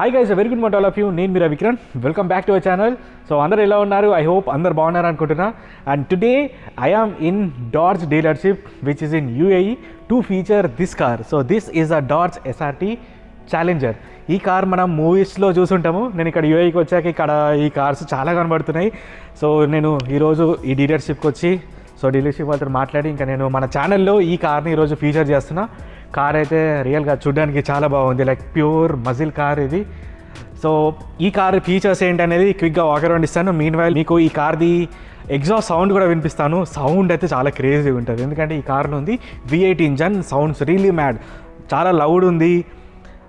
Hi guys, very good morning all of you. నేను Meera Vikram. Welcome back to our channel. So అందరూ ఎలా ఉన్నారు? I hope అందరు బాగున్నారు అనుకుంటున్నా. And today I am in Dodge dealership which is in UAE to feature this car. So this is a Dodge SRT Challenger. ఈ car మనం మూవీస్లో చూసుంటాము. నేను ఇక్కడ UAEకి వచ్చాక ఇక్కడ ఈ కార్స్ చాలా కనబడుతున్నాయి. సో నేను ఈరోజు ఈ డీలర్షిప్కి వచ్చి డీలర్షిప్ వాళ్ళతో మాట్లాడి ఇంకా నేను మన ఛానల్లో ఈ కార్ని ఈరోజు ఫీచర్ చేస్తున్నా. కార్ అయితే రియల్గా చూడడానికి చాలా బాగుంది, లైక్ ప్యూర్ మజిల్ కార్ ఇది. సో ఈ కార్ ఫీచర్స్ ఏంటనేది క్విక్గా వాక్ అరౌండ్ ఇస్తాను. మీన్ వైల్ మీకు ఈ కార్ది ఎగ్జాస్ట్ సౌండ్ కూడా వినిపిస్తాను. సౌండ్ అయితే చాలా క్రేజీగా ఉంటుంది, ఎందుకంటే ఈ కార్లో ఉంది V8 engine. Sounds really mad, చాలా లౌడ్ ఉంది.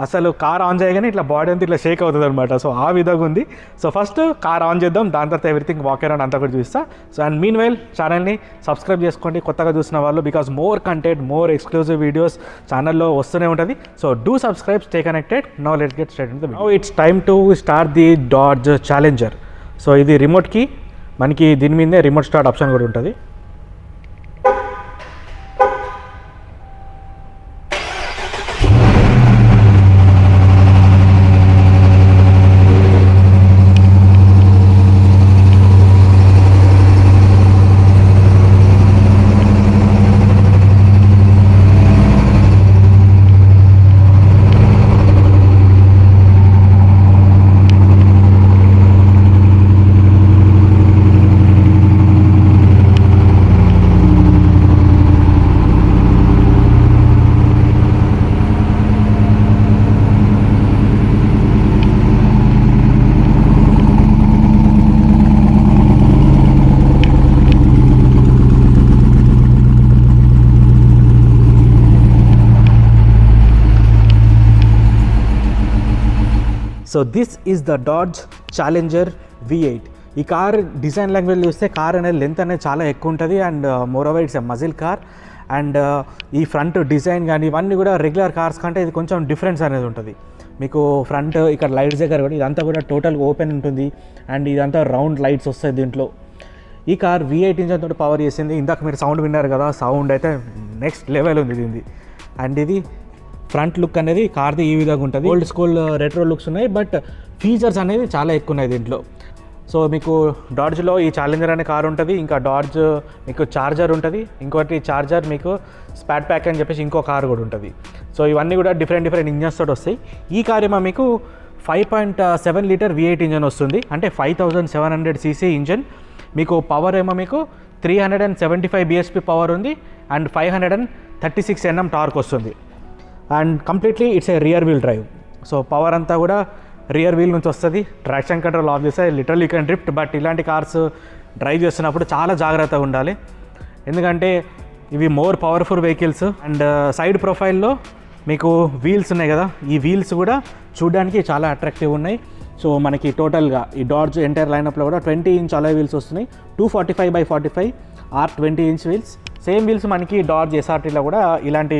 అసలు కార్ ఆన్ చేయగానే ఇట్లా బాడీ అంతా ఇట్లా షేక్ అవుతుంది అనమాట. సో ఆ విధంగా ఉంది. సో ఫస్ట్ కార్ ఆన్ చేద్దాం, దాని తర్వాత ఎవ్రీథింగ్ వాక్ అరౌండ్ అంతా కూడా చూస్తా. సో అండ్ మీన్ వైల్ ఛానల్ని సబ్స్క్రైబ్ చేసుకోండి కొత్తగా చూసిన వాళ్ళు, because more content, more exclusive videos ఛానల్లో వస్తూనే ఉంటుంది. So do subscribe, stay connected. Now let's get start. Now it's time to start the dodge challenger. So ఇది రిమోట్కి మనకి దీని మీదే రిమోట్ స్టార్ట్ ఆప్షన్ కూడా ఉంటుంది. So this is the dodge challenger V8. ఈ కార్ డిజైన్ లాంగ్వేజ్ చూస్తే car అనేది length అనేది చాలా ఎక్కువ ఉంటుంది. And more over it's a muscle car. And ఈ ఫ్రంట్ డిజైన్ కానీ ఇవన్నీ కూడా రెగ్యులర్ కార్స్ కంటే ఇది కొంచెం డిఫరెన్స్ అనేది ఉంటుంది. మీకు ఫ్రంట్ ఇక్కడ లైట్స్ దగ్గర కూడా ఇదంతా కూడా టోటల్ ఓపెన్ ఉంటుంది. అండ్ ఇదంతా రౌండ్ లైట్స్ వస్తాయి దీంట్లో. ఈ కార్ V8 ఇంజన్ తోటి పవర్ చేసింది. ఇందాక మీరు సౌండ్ విన్నారు కదా, సౌండ్ అయితే నెక్స్ట్ లెవెల్ ఉంది దీనిది. అండ్ ఇది ఫ్రంట్ లుక్ అనేది కార్ది ఈ విధంగా ఉంటుంది. ఓల్డ్ స్కూల్ రెట్రో లుక్స్ ఉన్నాయి, బట్ ఫీచర్స్ అనేది చాలా ఎక్కువ ఉన్నాయి దీంట్లో. సో మీకు డాడ్జ్లో ఈ ఛాలెంజర్ అనే కార్ ఉంటుంది. ఇంకా డాడ్జ్ మీకు చార్జర్ ఉంటుంది. ఇంకోటి చార్జర్ మీకు స్పాట్ ప్యాక్ అని చెప్పేసి ఇంకో కార్ కూడా ఉంటుంది. సో ఇవన్నీ కూడా డిఫరెంట్ ఇంజన్స్ తోటి వస్తాయి. ఈ కార్ ఏమో మీకు 5.7 లీటర్ V8 ఇంజన్ వస్తుంది, అంటే 5700cc ఇంజన్. మీకు పవర్ ఏమో మీకు 375 bhp పవర్ ఉంది. అండ్ 536 Nm టార్క్ వస్తుంది. And completely it's a rear wheel drive. So power అంతా కూడా రియర్ వీల్ నుంచి వస్తుంది. ట్రాక్షన్ కంట్రోల్ ఆఫ్ చేస్తే literally you can drift. But ఇలాంటి కార్స్ డ్రైవ్ చేస్తున్నప్పుడు చాలా జాగ్రత్తగా ఉండాలి, ఎందుకంటే ఇవి more powerful vehicles. And side ప్రొఫైల్లో మీకు వీల్స్ ఉన్నాయి కదా, ఈ వీల్స్ కూడా చూడడానికి చాలా అట్రాక్టివ్ ఉన్నాయి. సో మనకి టోటల్గా ఈ డాడ్జ్ ఎంటైర్ లైనప్లో కూడా 20 ఇంచ్ అలాయ్ వీల్స్ వస్తున్నాయి. 245/45 R 20 inch wheels. Same wheels మనకి డాడ్జ్ SRTలో కూడా ఇలాంటి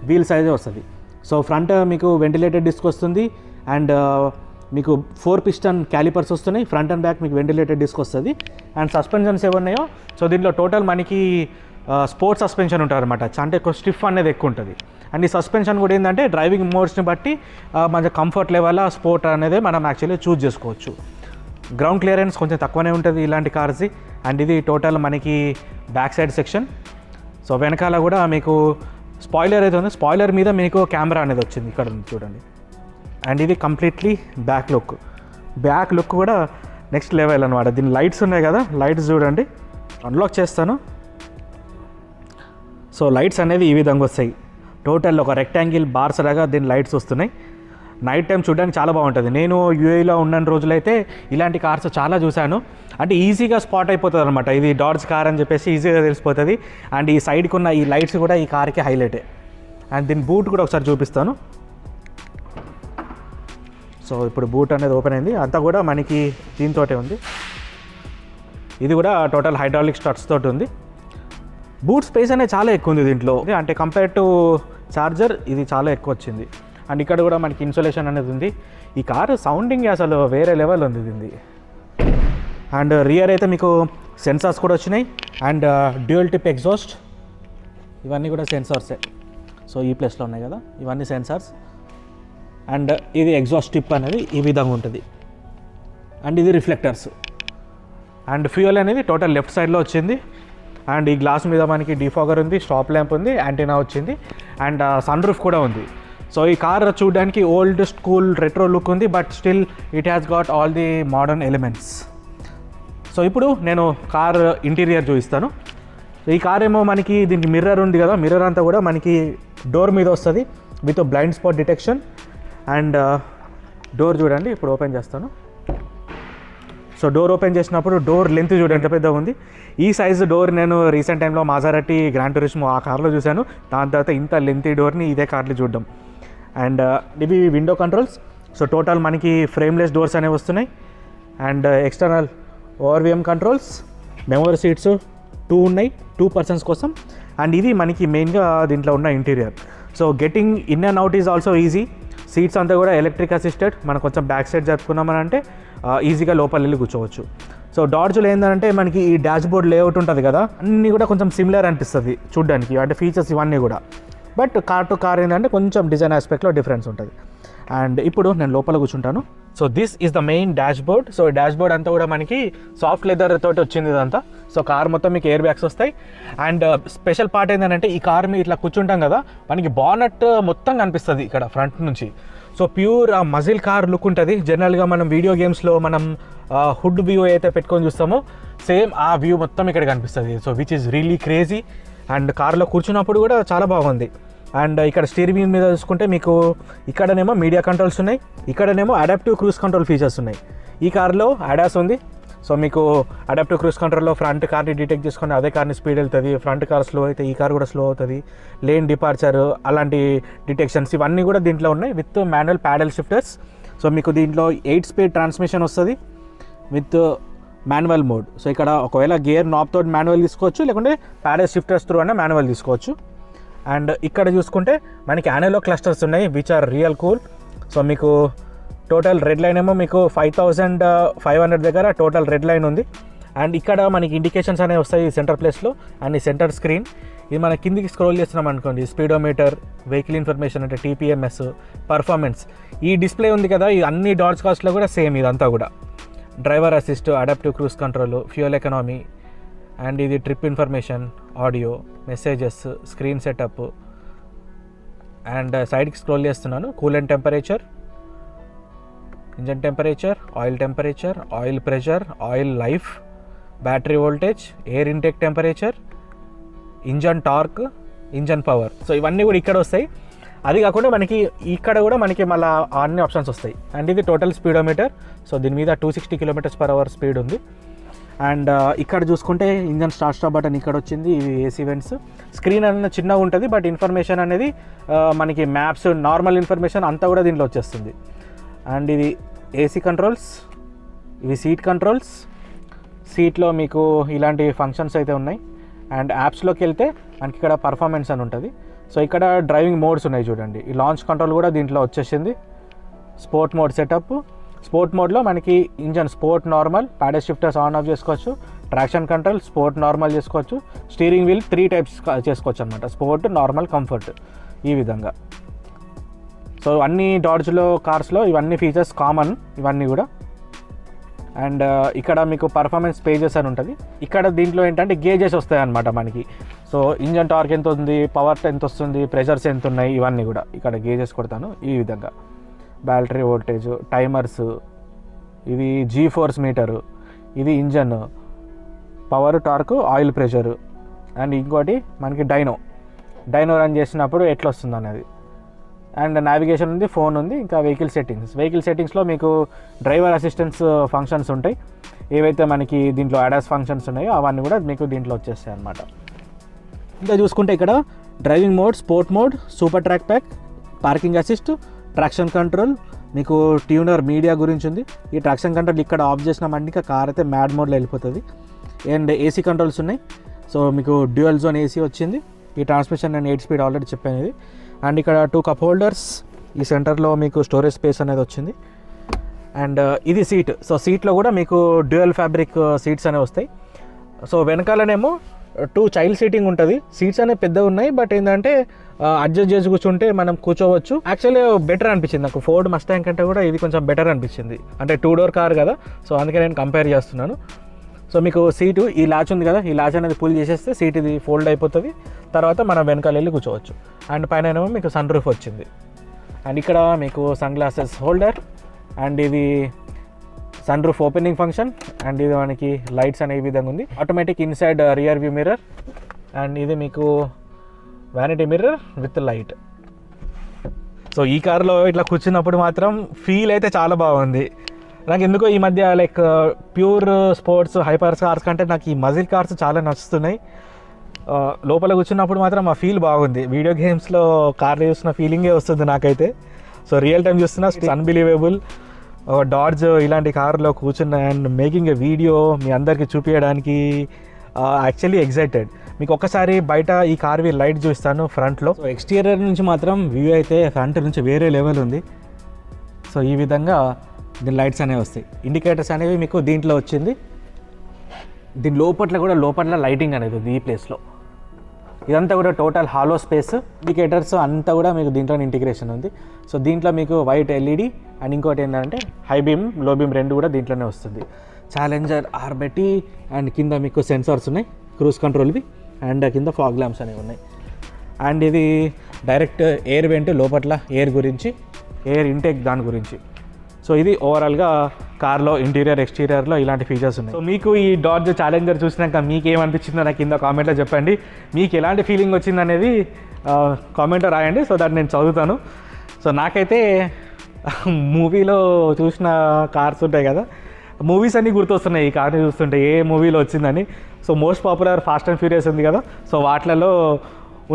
వీల్ సైజే వస్తుంది. సో ఫ్రంట్ మీకు వెంటిలేటెడ్ డిస్క్ వస్తుంది. అండ్ మీకు 4 పిస్టన్ క్యాలిపర్స్ వస్తున్నాయి. ఫ్రంట్ అండ్ బ్యాక్ మీకు వెంటిలేటెడ్ డిస్క్ వస్తుంది. అండ్ సస్పెన్షన్స్ ఏమున్నాయో, సో దీంట్లో టోటల్ మనకి స్పోర్ట్స్ సస్పెన్షన్ ఉంటారనమాట. అంటే స్టిఫ్ అనేది ఎక్కువ ఉంటుంది. అండ్ ఈ సస్పెన్షన్ కూడా ఏంటంటే డ్రైవింగ్ మోడ్స్ని బట్టి మన కంఫర్ట్ లెవెల్ స్పోర్ట్ అనేది మనం యాక్చువల్లీ చూస్ చేసుకోవచ్చు. గ్రౌండ్ క్లియరెన్స్ కొంచెం తక్కువనే ఉంటుంది ఇలాంటి కార్స్ది. అండ్ ఇది టోటల్ మనకి బ్యాక్ సైడ్ సెక్షన్. సో వెనకాల కూడా మీకు స్పాయిలర్ అయితే ఉంది. స్పాయిలర్ మీద మీకు కెమెరా అనేది వచ్చింది, ఇక్కడ ఉంది చూడండి. అండ్ ఇది కంప్లీట్లీ బ్యాక్ లుక్ కూడా నెక్స్ట్ లెవెల్ అనమాట. దీని లైట్స్ ఉన్నాయి కదా, లైట్స్ చూడండి. అన్లాక్ చేస్తాను. సో లైట్స్ అనేవి ఈ విధంగా వస్తాయి. టోటల్ ఒక రెక్టాంగిల్ బార్స్ లాగా దీని లైట్స్ వస్తున్నాయి. నైట్ టైం చూడడానికి చాలా బాగుంటుంది. నేను UAEలో ఉన్న రోజులైతే ఇలాంటి కార్స్ చాలా చూశాను. అంటే ఈజీగా స్పాట్ అయిపోతుంది అనమాట, ఇది డాడ్జ్ కార్ అని చెప్పేసి ఈజీగా తెలిసిపోతుంది. అండ్ ఈ సైడ్కి ఉన్న ఈ లైట్స్ కూడా ఈ కార్కి హైలైటే. అండ్ దీని బూట్ కూడా ఒకసారి చూపిస్తాను. సో ఇప్పుడు బూట్ అనేది ఓపెన్ అయింది. అంతా కూడా మనకి దీంతోటే ఉంది. ఇది కూడా టోటల్ హైడ్రాలిక్ స్టడ్స్ తోటి ఉంది. బూట్ స్పేస్ అనేది చాలా ఎక్కువ ఉంది దీంట్లో, అంటే కంపేర్ టు చార్జర్ ఇది చాలా ఎక్కువ వచ్చింది. అండ్ ఇక్కడ కూడా మనకి ఇన్సులేషన్ అనేది ఉంది. ఈ కారు సౌండింగ్ అసలు వేరే లెవెల్ ఉంది దీనిది. అండ్ రియర్ అయితే మీకు సెన్సార్స్ కూడా వచ్చినాయి. అండ్ డ్యూయల్ టిప్ ఎగ్జాస్ట్, ఇవన్నీ కూడా సెన్సార్సే. సో ఈ ప్లేస్లో ఉన్నాయి కదా, ఇవన్నీ సెన్సార్స్. అండ్ ఇది ఎగ్జాస్ట్ టిప్ అనేది ఈ విధంగా ఉంటుంది. అండ్ ఇది రిఫ్లెక్టర్స్. అండ్ ఫ్యూయల్ అనేది టోటల్ లెఫ్ట్ సైడ్లో వచ్చింది. అండ్ ఈ గ్లాస్ మీద మనకి డిఫాగర్ ఉంది, స్టాప్ ల్యాంప్ ఉంది, యాంటీనా వచ్చింది, అండ్ సన్ రూఫ్ కూడా ఉంది. సో ఈ కార్ చూడడానికి ఓల్డ్ స్కూల్ రెట్రో లుక్ ఉంది, but still it has got all the modern elements. So ఇప్పుడు నేను కార్ ఇంటీరియర్ చూపిస్తాను. ఈ కార్ ఏమో మనకి దీనికి మిర్రర్ ఉంది కదా, మిర్రర్ అంతా కూడా మనకి డోర్ మీద వస్తుంది with blind spot detection. And door చూడండి, ఇప్పుడు ఓపెన్ చేస్తాను. సో డోర్ ఓపెన్ చేసినప్పుడు డోర్ లెంత్ చూడండి ఎంత పెద్దగా ఉంది. ఈ సైజు డోర్ నేను రీసెంట్ టైంలో మాజారటి గ్రాండ్ టూరిస్మో ఆ కార్లో చూశాను. దాని తర్వాత ఇంత లెంతీ డోర్ని ఇదే కార్లో చూడడం. అండ్ ఇవి విండో కంట్రోల్స్. సో టోటల్ మనకి ఫ్రేమ్లెస్ డోర్స్ అనేవి వస్తున్నాయి. And external ORVM controls, memory seats 2 ఉన్నాయి 2 persons కోసం. అండ్ ఇది మనకి మెయిన్గా దీంట్లో ఉన్న interior. So getting in and out is also easy. Seats అంతా కూడా ఎలక్ట్రిక్ అసిస్టెడ్. మనం కొంచెం బ్యాక్ సైడ్ జరుపుకున్నామని అంటే ఈజీగా లోపల వెళ్ళి కూర్చోవచ్చు. సో డాడ్జ్లో ఏంటంటే మనకి ఈ డాష్ బోర్డ్ లేఅవుట్ ఉంటుంది కదా, అన్నీ కూడా కొంచెం సిమిలర్ అనిపిస్తుంది చూడడానికి, అంటే ఫీచర్స్ ఇవన్నీ కూడా. బట్ కార్ టు కార్ ఏంటంటే కొంచెం డిజైన్ ఆస్పెక్ట్లో డిఫరెన్స్ ఉంటుంది. అండ్ ఇప్పుడు నేను లోపల కూర్చుంటాను. So this is the main dash board. So dash board అంతా కూడా మనకి సాఫ్ట్ లెదర్ తోటి వచ్చింది ఇదంతా. సో కార్ మొత్తం మీకు ఎయిర్ బ్యాగ్స్ వస్తాయి. అండ్ స్పెషల్ పార్ట్ ఏంటంటే ఈ కార్ మీద ఇట్లా కూర్చుంటాం కదా, మనకి బానట్ మొత్తం కనిపిస్తుంది ఇక్కడ ఫ్రంట్ నుంచి. So pure muscle car look ఉంటుంది. జనరల్గా మనం వీడియో గేమ్స్లో మనం హుడ్ వ్యూ అయితే పెట్టుకొని చూస్తామో సేమ్ ఆ వ్యూ మొత్తం ఇక్కడ కనిపిస్తుంది. So which is really crazy. And కార్లో కూర్చున్నప్పుడు కూడా చాలా బాగుంది. అండ్ ఇక్కడ స్టీరింగ్ వీల్ మీద చూసుకుంటే మీకు ఇక్కడనేమో మీడియా కంట్రోల్స్ ఉన్నాయి, ఇక్కడనేమో అడాప్టివ్ క్రూజ్ కంట్రోల్ ఫీచర్స్ ఉన్నాయి. ఈ కార్లో అడాస్ ఉంది. సో మీకు అడాప్టివ్ క్రూజ్ కంట్రోల్లో ఫ్రంట్ కార్ని డిటెక్ట్ చేసుకొని అదే కార్ని స్పీడ్ వెళ్తుంది. ఫ్రంట్ కార్ స్లో అయితే ఈ కార్ కూడా స్లో అవుతుంది. లేన్ డిపార్చర్ అలాంటి డిటెక్షన్స్ ఇవన్నీ కూడా దీంట్లో ఉన్నాయి with manual paddle shifters. So మీకు దీంట్లో 8 speed ట్రాన్స్మిషన్ వస్తుంది విత్ మాన్యువల్ మోడ్. సో ఇక్కడ ఒకవేళ గేర్ నాబ్ తోటి మాన్యువల్ తీసుకోవచ్చు, లేకుంటే ప్యాడల్ షిఫ్టర్స్ త్రూ అనే మాన్యువల్ తీసుకోవచ్చు. అండ్ ఇక్కడ చూసుకుంటే మనకి అనలాగ్ క్లస్టర్స్ ఉన్నాయి which are real cool. So మీకు టోటల్ రెడ్ లైన్ ఏమో మీకు 5500 దగ్గర టోటల్ రెడ్ లైన్ ఉంది. అండ్ ఇక్కడ మనకి ఇండికేషన్స్ అనేవి వస్తాయి సెంటర్ ప్లేస్లో. అండ్ ఈ సెంటర్ స్క్రీన్ ఇది మన కిందికి స్క్రోల్ చేస్తున్నాం అనుకోండి, స్పీడోమీటర్, వెహికల్ ఇన్ఫర్మేషన్ అంటే TPMS, పర్ఫార్మెన్స్. ఈ డిస్ప్లే ఉంది కదా, ఈ అన్ని డాట్స్ కాస్ట్లో కూడా సేమ్ ఇదంతా కూడా. Driver assist, adaptive cruise control, fuel economy, and ఇది trip information, audio, messages, screen setup. And సైడ్కి స్క్రోల్ చేస్తున్నాను, coolant temperature, engine temperature, oil temperature, oil pressure, oil life, battery voltage, air intake temperature, engine torque, engine power. So ఇవన్నీ కూడా ఇక్కడ వస్తాయి. అది కాకుండా మనకి ఇక్కడ కూడా మనకి మళ్ళీ అన్ని ఆప్షన్స్ వస్తాయి. అండ్ ఇది టోటల్ స్పీడోమీటర్. సో దీని మీద 260 km/h స్పీడ్ ఉంది. అండ్ ఇక్కడ చూసుకుంటే ఇంజన్ స్టార్ట్ బటన్ ఇక్కడ వచ్చింది. ఇవి AC వెంట్స్. స్క్రీన్ అనేది చిన్నగా ఉంటుంది, బట్ ఇన్ఫర్మేషన్ అనేది మనకి మ్యాప్స్, నార్మల్ ఇన్ఫర్మేషన్ అంతా కూడా దీంట్లో వచ్చేస్తుంది. అండ్ ఇది AC కంట్రోల్స్, ఇవి సీట్ కంట్రోల్స్. సీట్లో మీకు ఇలాంటి ఫంక్షన్స్ అయితే ఉన్నాయి. అండ్ యాప్స్లోకి వెళ్తే మనకి ఇక్కడ పర్ఫార్మెన్స్ అని ఉంటుంది. సో ఇక్కడ డ్రైవింగ్ మోడ్స్ ఉన్నాయి చూడండి. ఈ లాంచ్ కంట్రోల్ కూడా దీంట్లో వచ్చేసింది. Sport mode setup. స్పోర్ట్ మోడ్లో మనకి engine sport, normal, ప్యాడల్ shifters on off చేసుకోవచ్చు. ట్రాక్షన్ కంట్రోల్ స్పోర్ట్, నార్మల్ చేసుకోవచ్చు. స్టీరింగ్ వీల్ 3 types చేసుకోవచ్చు అనమాట, స్పోర్ట్, నార్మల్, కంఫర్ట్, ఈ విధంగా. సో అన్ని డాడ్జ్లో కార్స్లో ఇవన్నీ ఫీచర్స్ కామన్ ఇవన్నీ కూడా. అండ్ ఇక్కడ మీకు పర్ఫార్మెన్స్ పేజెస్ అని ఉంటుంది. ఇక్కడ దీంట్లో ఏంటంటే గేజెస్ వస్తాయి అన్నమాట మనకి. సో ఇంజన్ టార్క్ ఎంత ఉంది, పవర్ ఎంత వస్తుంది, ప్రెషర్స్ ఎంత ఉన్నాయి, ఇవన్నీ కూడా ఇక్కడ గేజెస్ కొడతాను ఈ విధంగా. బ్యాటరీ వోల్టేజ్, టైమర్స్, ఇది G-ఫోర్స్ మీటరు, ఇది engine power, torque, oil pressure. And ఇంకోటి మనకి డైనో రన్ చేసినప్పుడు ఎట్లా వస్తుంది అనేది. అండ్ నావిగేషన్ ఉంది, ఫోన్ ఉంది, ఇంకా వెహికల్ సెట్టింగ్స్లో మీకు డ్రైవర్ అసిస్టెన్స్ ఫంక్షన్స్ ఉంటాయి. ఏవైతే మనకి దీంట్లో ADAS ఫంక్షన్స్ ఉన్నాయో అవన్నీ కూడా మీకు దీంట్లో వచ్చేస్తాయి అన్నమాట. ఇంకా చూసుకుంటే ఇక్కడ driving mode, sport mode, super track pack, parking assist, traction control, మీకు ట్యూనర్, మీడియా గురించి ఉంది. ఈ ట్రాక్షన్ కంట్రోల్ ఇక్కడ ఆఫ్ చేసినామంటే ఇంకా కార్ అయితే మ్యాడ్ మోడ్లో వెళ్ళిపోతుంది. అండ్ AC కంట్రోల్స్ ఉన్నాయి. సో మీకు డ్యూయల్ జోన్ AC వచ్చింది. ఈ ట్రాన్స్మిషన్ నేను 8 speed ఆల్రెడీ చెప్పాను ఇది. అండ్ ఇక్కడ 2 cup holders, ఈ సెంటర్లో మీకు స్టోరేజ్ స్పేస్ అనేది వచ్చింది. అండ్ ఇది సీట్. సో సీట్లో కూడా మీకు డ్యూయల్ ఫ్యాబ్రిక్ సీట్స్ అనేవి వస్తాయి. సో వెనకాలనేమో 2 చైల్డ్ సీటింగ్ ఉంటుంది. సీట్స్ అనేవి పెద్దగా ఉన్నాయి, బట్ ఏంటంటే అడ్జస్ట్ చేసి కూర్చుంటే మనం కూర్చోవచ్చు. యాక్చువల్లీ బెటర్ అనిపించింది నాకు, ఫోర్డ్ మస్టాంగ్ కంటే కూడా ఇది కొంచెం బెటర్ అనిపించింది. అంటే 2 డోర్ కార్ కదా, సో అందుకే నేను కంపేర్ చేస్తున్నాను. సో మీకు సీటు ఈ లాచ్ ఉంది కదా, ఈ లాచ్ అనేది పుల్ చేసేస్తే సీట్ ఇది ఫోల్డ్ అయిపోతుంది. తర్వాత మనం వెనకాల వెళ్ళి కూర్చోవచ్చు. అండ్ పైన ఏమో మీకు సన్ రూఫ్ వచ్చింది. అండ్ ఇక్కడ మీకు సన్ గ్లాసెస్ హోల్డర్, అండ్ ఇది sun roof opening function, and ఇది మనకి లైట్స్ అనే విధంగా ఉంది. Automatic inside rear view mirror, and ఇది మీకు vanity mirror with light. So ఈ కార్లో ఇట్లా కూర్చున్నప్పుడు మాత్రం ఫీల్ అయితే చాలా బాగుంది. నాకు ఎందుకో ఈ మధ్య like pure sports hyper cars కంటే నాకు ఈ మజిల్ కార్స్ చాలా నచ్చుతున్నాయి. లోపల కూర్చున్నప్పుడు మాత్రం ఆ ఫీల్ బాగుంది. వీడియో గేమ్స్లో కార్లు చూస్తున్న ఫీలింగే వస్తుంది నాకైతే. సో రియల్ టైం చూస్తున్నా, అన్బిలీవబుల్. డాడ్జ్ ఇలాంటి కార్లో కూర్చున్న అండ్ మేకింగ్ ఏ వీడియో మీ అందరికీ చూపించడానికి యాక్చువల్లీ ఎగ్జైటెడ్. మీకు ఒక్కసారి బయట ఈ కార్వి లైట్ చూస్తాను ఫ్రంట్లో. సో ఎక్స్టీరియర్ నుంచి మాత్రం వ్యూ అయితే ఫ్రంట్ నుంచి వేరే లెవెల్ ఉంది. సో ఈ విధంగా దీని లైట్స్ అనేవి వస్తాయి. ఇండికేటర్స్ అనేవి మీకు దీంట్లో వచ్చింది. దీని లోపల లైటింగ్ అనేది ఉంది ఈ ప్లేస్లో. ఇదంతా కూడా టోటల్ హాలో స్పేస్. ఇండికేటర్స్ అంతా కూడా మీకు దీంట్లో ఇంటిగ్రేషన్ ఉంది. సో దీంట్లో మీకు వైట్ ఎల్ఈడి అండ్ ఇంకోటి ఏంటంటే హై బీమ్ లో బీమ్ రెండు కూడా దీంట్లోనే వస్తుంది. ఛాలెంజర్ ఆర్బెటీ అండ్ కింద మీకు సెన్సార్స్ ఉన్నాయి క్రూజ్ కంట్రోల్వి, అండ్ కింద ఫాగ్ ల్యాంప్స్ అనేవి ఉన్నాయి. అండ్ ఇది డైరెక్ట్ ఎయిర్ వెంట్, లోపల ఎయిర్ గురించి, ఎయిర్ ఇంటేక్ దాని గురించి. సో ఇది ఓవరాల్గా కార్లో ఇంటీరియర్ ఎక్స్టీరియర్లో ఇలాంటి ఫీచర్స్ ఉన్నాయి. సో మీకు ఈ డాడ్జ్ ఛాలెంజర్ చూసినాక మీకు ఏమనిపించిందో నాకు కింద కామెంట్లో చెప్పండి. మీకు ఎలాంటి ఫీలింగ్ వచ్చింది అనేది కామెంట్లో రాయండి, సో దట్ నేను చదువుతాను. సో నాకైతే మూవీలో చూసిన కార్స్ ఉంటాయి కదా, మూవీస్ అన్నీ గుర్తొస్తున్నాయి ఈ కార్ని చూస్తుంటే, ఏ మూవీలో వచ్చిందని. So most popular fast and furious ఉంది కదా, సో వాటిలలో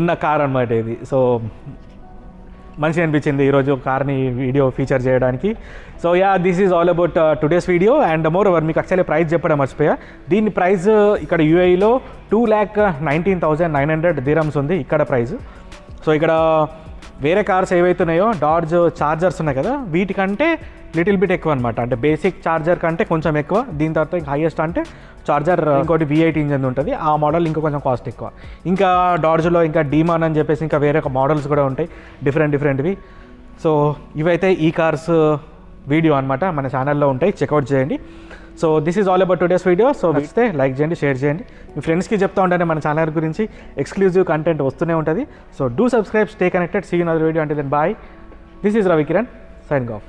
ఉన్న కార్ అనమాట ఇది. సో మంచిగా అనిపించింది ఈరోజు కార్ని వీడియో ఫీచర్ చేయడానికి. So yeah, this is all about today's video. And more over మీకు యాక్చువల్లీ ప్రైస్ చెప్పడం మర్చిపోయా. దీని ప్రైస్ ఇక్కడ యూఏఈలో 2,19,900 dirhams ఉంది ఇక్కడ ప్రైస్. సో ఇక్కడ వేరే కార్స్ ఏవైతున్నాయో డాడ్జ్ చార్జర్స్ ఉన్నాయి కదా, వీటికంటే లిటిల్ బిట్ ఎక్కువ అనమాట. అంటే బేసిక్ చార్జర్ కంటే కొంచెం ఎక్కువ. దీని తర్వాత ఇంకా హైయెస్ట్ అంటే చార్జర్ ఇంకోటి V8 ఇంజన్ ఉంటుంది, ఆ మోడల్ ఇంకా కొంచెం కాస్ట్ ఎక్కువ. ఇంకా డాడ్జ్లో ఇంకా డీమాన్ అని చెప్పేసి ఇంకా వేరే మోడల్స్ కూడా ఉంటాయి డిఫరెంట్వి. సో ఇవైతే ఈ కార్స్ వీడియో అనమాట, మన ఛానల్లో ఉంటాయి, చెక్అవుట్ చేయండి. So this is all about today's video. So నచ్చితే లైక్ చేయండి, షేర్ చేయండి, మీ ఫ్రెండ్స్కి చెప్తా ఉంటానే మన ఛానల్ గురించి ఎక్స్క్లూజివ్ కంటెంట్ వస్తూనే ఉంటుంది. So do subscribe, stay connected, see you in other video. Until then bye. This is Ravi Kiran, signing of.